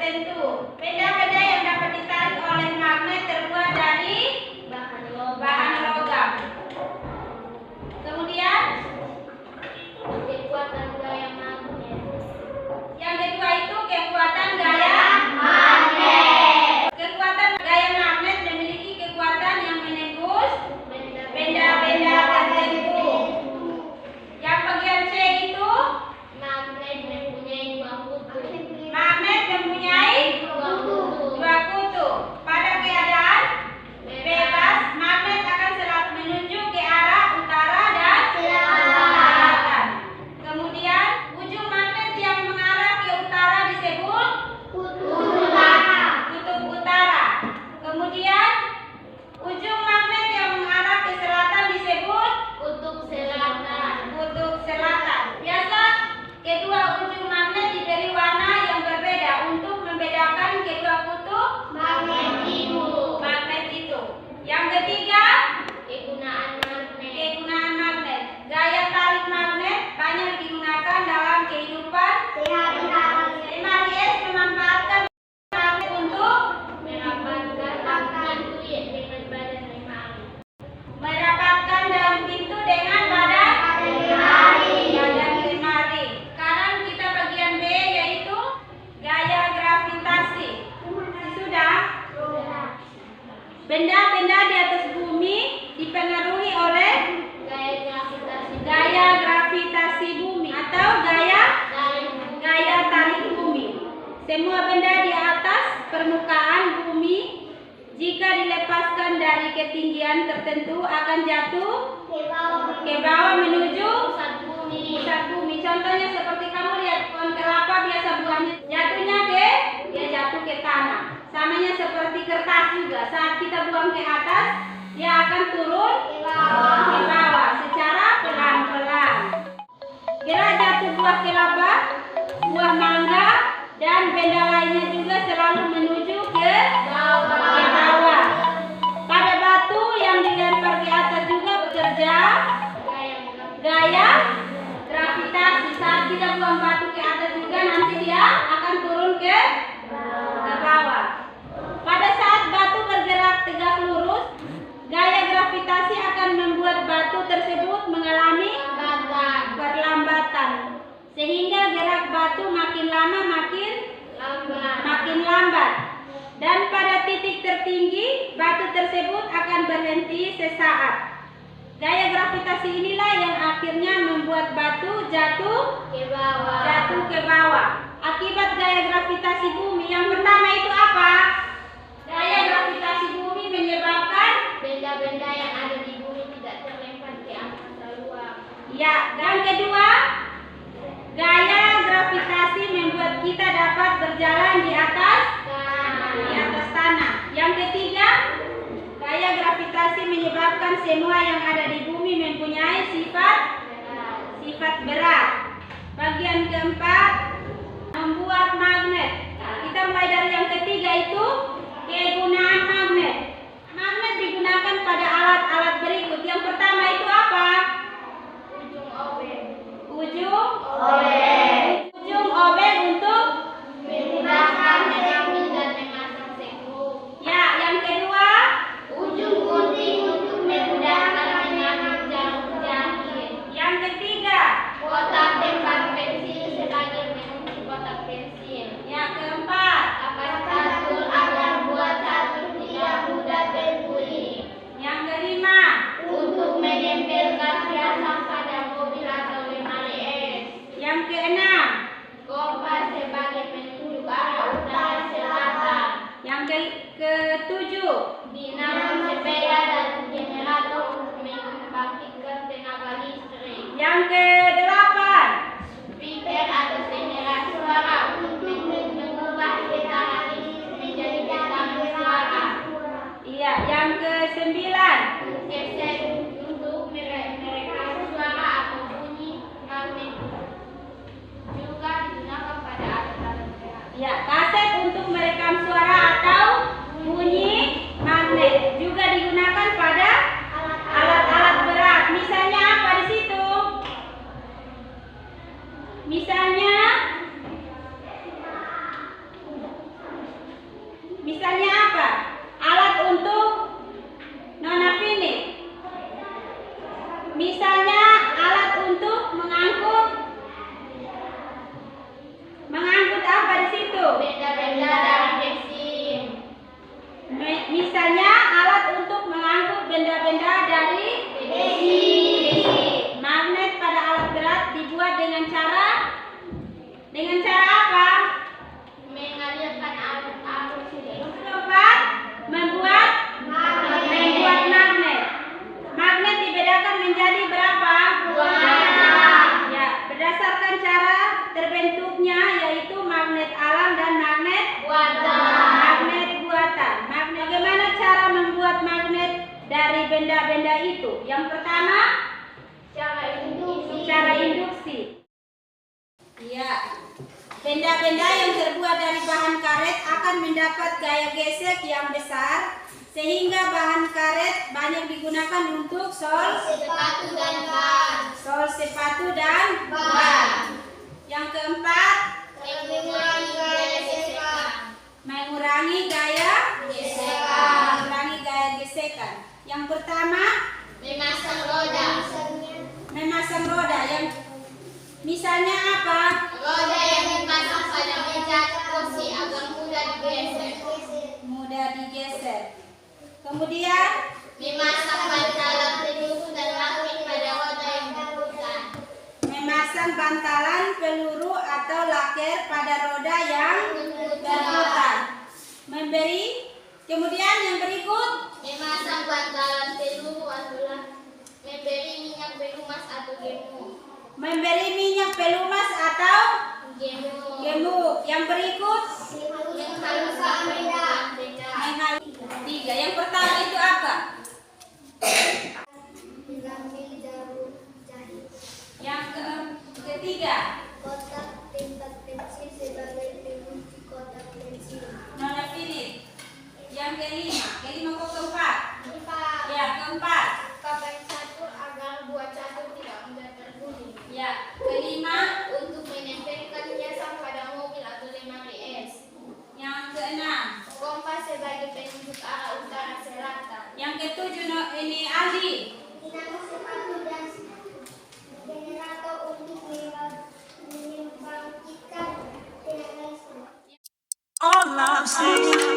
tertentu. Benda-benda yang dapat ditarik oleh magnet terbuat dari bahan logam. Kemudian kekuatan gaya magnet. yang kedua itu kekuatan gaya magnet. Kekuatan gaya magnet memiliki kekuatan yang menembus benda-benda tertentu. Yang bagian C itu Magnet mempunyai dua kutub. magnet mempunyai dua kutub. Pada keadaan bebas, magnet akan selalu menuju ke arah utara dan selatan. Kemudian ujung magnet yang mengarah ke utara disebut kutub utara. Kemudian ujung magnet yang mengarah ke selatan disebut Kutub selatan. kutub selatan. Biasa kedua ujung magnet diberi warna yang berbeda untuk membedakan kedua kutub Magnet itu. Yang ketiga, kegunaan magnet. kegunaan magnet. Gaya tarik magnet banyak digunakan dalam kehidupan sehari-hari. Lemari memanfaatkan magnet untuk Merapatkan pintu dengan badan lemari. merapatkan dalam pintu dengan badan lemari. Sekarang kita bagian B yaitu gaya gravitasi. Sudah? Benda-benda di atas bumi dipengaruhi oleh gaya gravitasi bumi atau gaya tarik bumi. Semua benda di atas permukaan bumi jika dilepaskan dari ketinggian tertentu akan jatuh ke bawah menuju pusat bumi. Contohnya seperti kamu lihat pohon kelapa biasa buahnya dia jatuh ke tanah. Samanya seperti kertas juga. Saat kita buang ke atas, dia akan turun ke bawah secara pelan-pelan. Gerak jatuh buah kelapa, buah mangga, dan benda lainnya juga selalu menuju ke bawah. Pada batu yang dilempar ke atas juga bekerja gaya gravitasi. Saat kita buang batu ke atas juga nanti dia akan turun ke bawah. Pada saat batu bergerak tegak lurus, gaya gravitasi akan membuat batu tersebut mengalami perlambatan, sehingga gerak batu makin lama makin lambat. Dan pada titik tertinggi, batu tersebut akan berhenti sesaat. Gaya gravitasi inilah yang akhirnya membuat batu jatuh ke bawah. Akibat gaya gravitasi bumi, yang pertama itu apa? Gaya gravitasi bumi menyebabkan benda-benda yang ada di bumi tidak terlempar ke angkasa luar. ya. Dan kedua, gaya gravitasi membuat kita dapat berjalan di atas tanah. Yang ketiga, gaya gravitasi menyebabkan semua yang ada di bumi mempunyai sifat berat. Bagian keempat, membuat magnet. Kita mulai dari yang ketiga itu kegunaan magnet. Magnet digunakan pada alat-alat berikut. Yang pertama itu apa? Ujung obeng untuk Memudahkan mengambil dan memasang sekrup. ya. Yang kedua, Ujung gunting untuk memudahkan mengambil jarum jahit. yang ketiga, Kotak tempat pensil sebagai mengunci kotak pensil. yang keempat, Kapas catur agar buat catur tidak mudah terguling. yang kelima, Untuk menempelkan hiasan pada mobil atau lemari es. yang keenam, Kompas sebagai penunjuk arah utara selatan. yang ketujuh, Dinamo sepeda dan generator untuk membangkitkan tenaga listrik. yang kedelapan, Speaker atau pengeras suara untuk mengubah getaran listrik menjadi getaran suara. iya. Yang kesembilan, Keset untuk merekam suara atau bunyi magnet juga digunakan pada alat-alat berat. ya. Kaset untuk merekam suara atau bunyi magnet juga digunakan pada alat-alat berat. Misalnya apa di situ? Misalnya Ya. Benda-benda yang terbuat dari bahan karet akan mendapat gaya gesek yang besar sehingga bahan karet banyak digunakan untuk sol sepatu dan ban. Yang keempat, Mengurangi gaya gesekan. mengurangi gaya gesekan. Yang pertama, Memasang roda. memasang roda. Yang misalnya apa? Roda yang dipasang pada meja kursi agar mudah digeser. Kemudian, Memasang bantalan peluru dan rakit pada roda yang berputar. memasang bantalan peluru atau laker pada roda yang berputar. Kemudian yang berikut, Memasang bantalan peluru atau memberi minyak pelumas atau memberi minyak pelumas atau gemuk. Yang berikut, menghaluskan benda. tiga. Yang pertama itu apa? Mengambil jarum jahit. Yang ketiga, Kotak tinta pensil sebagai pengunci kotak pensil. nona Philip. Yang kelima kok keempat? Empat. Ya, keempat. Pakai catur agar buat catur tidak mudah terguling. Ya, kelima. Untuk menempelkan hiasan pada mobil atau lemari es. Yang keenam. Kompas sebagai penunjuk arah utara selatan. Yang ketujuh ini Aldi. Dinamo sepatu dan generator untuk membangkitkan tenaga listrik. All I'm saying